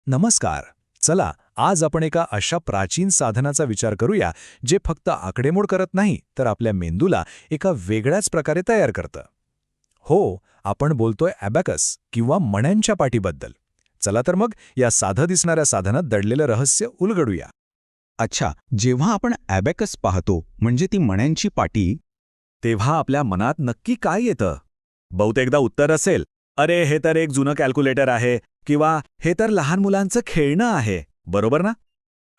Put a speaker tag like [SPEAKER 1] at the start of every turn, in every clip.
[SPEAKER 1] नमस्कार. चला, आज आपण एका अशा प्राचीन साधनाचा विचार करूया जे फक्त आकडेमोड करत नाही तर आपल्या मेंदूला एका वेगळ्याच प्रकारे तयार करतं. हो, आपण बोलतोय ॲबॅकस किंवा मण्यांच्या पाटीबद्दल. चला तर मग या साधं दिसणाऱ्या साधनात दडलेलं रहस्य उलगडूया.
[SPEAKER 2] अच्छा, जेव्हा आपण ॲबॅकस पाहतो म्हणजे ती मण्यांची पाटी,
[SPEAKER 1] तेव्हा आपल्या मनात नक्की काय येतं? बहुतेकदा उत्तर असेल, अरे हे तर एक जुनं कॅल्क्युलेटर आहे किंवा हे तर लहान मुलांचं खेळणं आहे, बरोबर ना?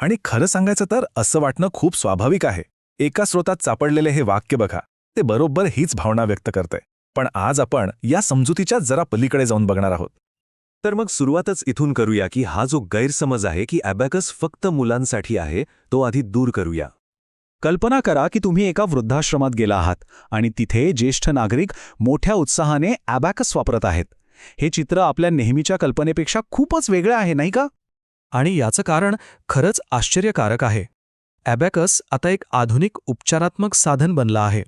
[SPEAKER 1] आणि खरं सांगायचं तर असं वाटणं खूप स्वाभाविक आहे. एका स्रोतात सापडलेले हे वाक्य बघा, ते बरोबर हीच भावना व्यक्त करतंय. पण आज आपण या समजुतीच्या जरा पलीकडे जाऊन बघणार आहोत. तर मग सुरुवातच इथून करूया की हा जो गैरसमज आहे की ॲबॅकस फक्त मुलांसाठी आहे, तो आधी दूर करूया.
[SPEAKER 2] कल्पना करा की तुम्ही एका वृद्धाश्रमात गेला आहात आणि तिथे ज्येष्ठ नागरिक मोठ्या उत्साहाने ॲबॅकस वापरत आहेत. हे चित्र आपल्या नेहमीच्या कल्पनेपेक्षा खूपच वेगळं आहे, नाही का?
[SPEAKER 1] आणि याचं कारण खरंच आश्चर्यकारक आहे. ॲबॅकस आता एक आधुनिक उपचारात्मक साधन बनलं आहे.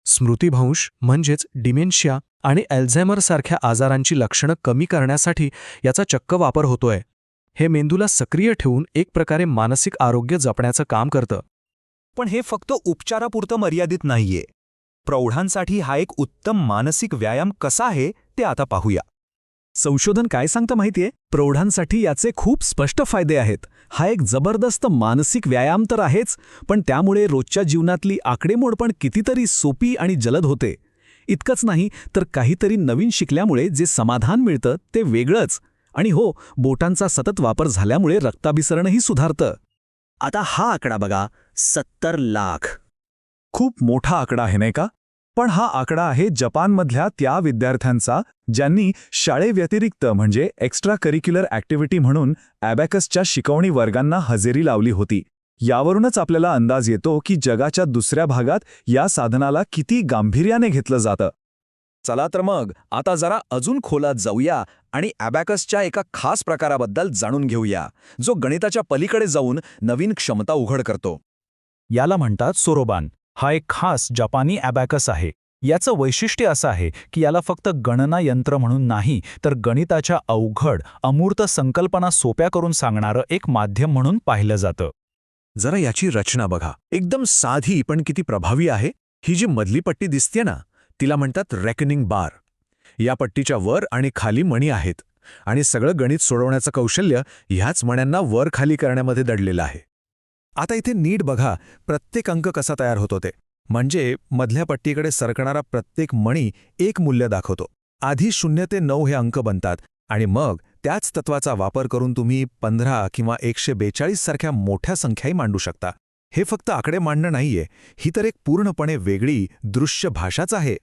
[SPEAKER 1] स्मृतिभ्रंश म्हणजेच डिमेन्शिया आणि अल्झायमरसारख्या आजारांची लक्षणं कमी करण्यासाठी याचा चक्क वापर होतोय. हे मेंदूला सक्रिय ठेवून एक प्रकारे मानसिक आरोग्य जपण्याचं काम करतं.
[SPEAKER 3] पण हे फक्त उपचारापुरतं मर्यादित नाहीये. प्रौढांसाठी हा एक उत्तम मानसिक व्यायाम कसा आहे ते आता पाहूया.
[SPEAKER 2] संशोधन काय सांगतं माहितीये? प्रौढांसाठी याचे खूप स्पष्ट फायदे आहेत. हा एक जबरदस्त मानसिक व्यायाम तर आहेच, पण त्यामुळे रोजच्या जीवनातली आकडेमोड पण कितीतरी सोपी आणि जलद होते. इतकंच नाही तर काहीतरी नवीन शिकल्यामुळे जे समाधान मिळतं ते वेगळंच. आणि हो, बोटांचा सतत वापर झाल्यामुळे रक्ताभिसरणही सुधारतं.
[SPEAKER 4] आता हा आकडा बघा, 70 लाख.
[SPEAKER 1] खूप मोठा आकडा आहे नाही का? पण हा आकडा आहे जपानमधल्या त्या विद्यार्थ्यांचा ज्यांनी शाळेव्यतिरिक्त म्हणजे एक्स्ट्रा करिक्युलर ॲक्टिव्हिटी म्हणून ॲबॅकसच्या शिकवणी वर्गांना हजेरी लावली होती. यावरूनच आपल्याला अंदाज येतो की जगाच्या दुसऱ्या भागात या साधनाला किती गांभीर्याने घेतलं जातं. चला तर मग आता जरा अजून खोलात जाऊया आणि ॲबॅकसच्या एका खास प्रकाराबद्दल जाणून घेऊया, जो गणिताच्या पलीकडे जाऊन नवीन क्षमता उघड करतो.
[SPEAKER 2] याला म्हणतात सोरोबान. हा एक खास जपानी ॲबॅकस आहे. याचं वैशिष्ट्य असं आहे की याला फक्त गणना यंत्र म्हणून नाही, तर गणिताच्या अवघड, अमूर्त संकल्पना सोप्या करून सांगणारं एक माध्यम म्हणून पाहिलं जातं.
[SPEAKER 1] जरा याची रचना बघा, एकदम साधी पण किती प्रभावी आहे. ही जी मधली पट्टी दिसते ना, तिला म्हणतात रेकनिंग बार. या पट्टीच्या वर आणि खाली मणी आहेत आणि सगळं गणित सोडवण्याचं कौशल्य ह्याच मण्यांना वर खाली करण्यामध्ये दडलेलं आहे. आता इथे नीट बघा, प्रत्येक अंक कसा तयार होतो ते. म्हणजे मधल्या पट्टीकडे सरकणारा प्रत्येक मणी एक मूल्य दाखवतो. आधी 0 ते 9 हे अंक बनतात आणि मग त्याच तत्वाचा वापर करून तुम्ही 15 किंवा 142 सारख्या मोठ्या संख्याही मांडू शकता. हे फक्त आकडे मांडणं नाहीये, ही तर एक पूर्णपणे वेगळी दृश्य भाषाच आहे.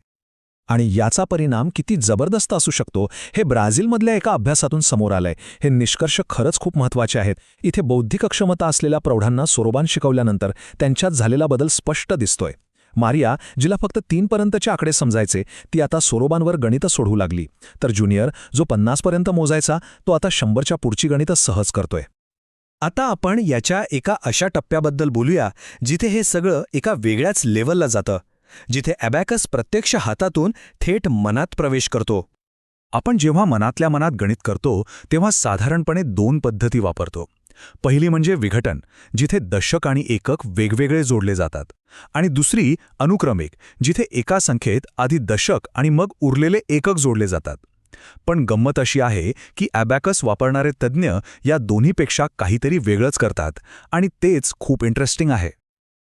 [SPEAKER 1] आणि याचा परिणाम किती जबरदस्त असू शकतो हे ब्राझीलमधल्या एका अभ्यासातून समोर आलंय. हे निष्कर्ष खरंच खूप महत्त्वाचे आहेत. इथे बौद्धिक अक्षमता असलेल्या प्रौढांना सोरोबान शिकवल्यानंतर त्यांच्यात झालेला बदल स्पष्ट दिसतोय. मारिया, जिला फक्त 3 पर्यंतचे आकडे समजायचे, ती आता सोरोबानवर गणितं सोडवू लागली. तर ज्युनियर, जो 50 पर्यंत मोजायचा, तो आता 100च्या पुढची गणितं सहज करतोय.
[SPEAKER 3] आता आपण याच्या एका अशा टप्प्याबद्दल बोलूया जिथे हे सगळं एका वेगळ्याच लेव्हलला जातं, जिथे ॲबॅकस प्रत्यक्ष हातातून थेट मनात प्रवेश करतो.
[SPEAKER 1] आपण जेव्हा मनातल्या मनात गणित करतो तेव्हा साधारणपणे 2 पद्धती वापरतो. पहिली म्हणजे विघटन, जिथे दशक आणि एकक वेगवेगळे जोडले जातात. आणि दुसरी अनुक्रमिक, जिथे एका संख्येत आधी दशक आणि मग उरलेले एकक जोडले जातात. पण गंमत अशी आहे की ॲबॅकस वापरणारे तज्ज्ञ या दोन्हीपेक्षा काहीतरी वेगळंच करतात आणि तेच खूप इंटरेस्टिंग आहे.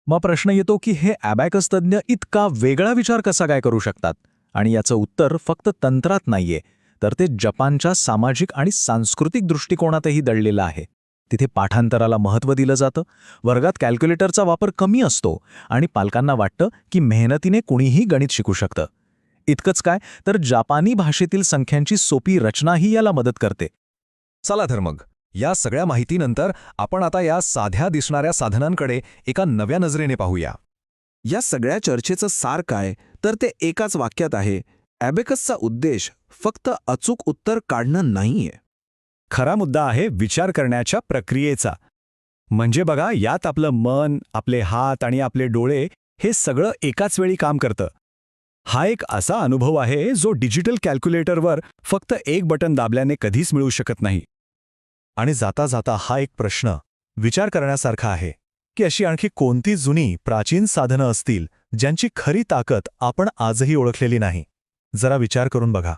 [SPEAKER 2] मग प्रश्न येतो की हे ॲबॅकस तज्ज्ञ इतका वेगळा विचार कसा काय करू शकतात? आणि याचं उत्तर फक्त तंत्रात नाहीये, तर ते जपानच्या सामाजिक आणि सांस्कृतिक दृष्टिकोनातही दडलेलं आहे. तिथे पाठांतराला महत्त्व दिलं जातं, वर्गात कॅल्क्युलेटरचा वापर कमी असतो आणि पालकांना वाटतं की मेहनतीने कुणीही गणित शिकू शकतं. इतकंच काय, तर जापानी भाषेतील संख्यांची सोपी रचनाही याला मदत करते.
[SPEAKER 1] चला तर मग, या सगळ्या माहितीनंतर आपण आता या साध्या दिसणाऱ्या साधनांकडे एका नव्या नजरेने पाहूया.
[SPEAKER 3] या सगळ्या चर्चेचं सार काय, तर ते एकाच वाक्यात आहे. ॲबॅकसचा उद्देश फक्त अचूक उत्तर काढणं नाहीये.
[SPEAKER 1] खरा मुद्दा आहे विचार करण्याच्या प्रक्रियेचा. म्हणजे बघा, यात आपलं मन, आपले हात आणि आपले डोळे हे सगळं एकाच वेळी काम करतं. हा एक असा अनुभव आहे जो डिजिटल कॅल्क्युलेटरवर फक्त एक बटन दाबल्याने कधीच मिळू शकत नाही.
[SPEAKER 2] आणि जाता जाता हा एक प्रश्न विचार करण्यासारखा आहे की अशी आणखी कोणती जुनी प्राचीन साधनं असतील ज्यांची खरी ताकद आपण आजही ओळखलेली नाही. जरा विचार करून बघा.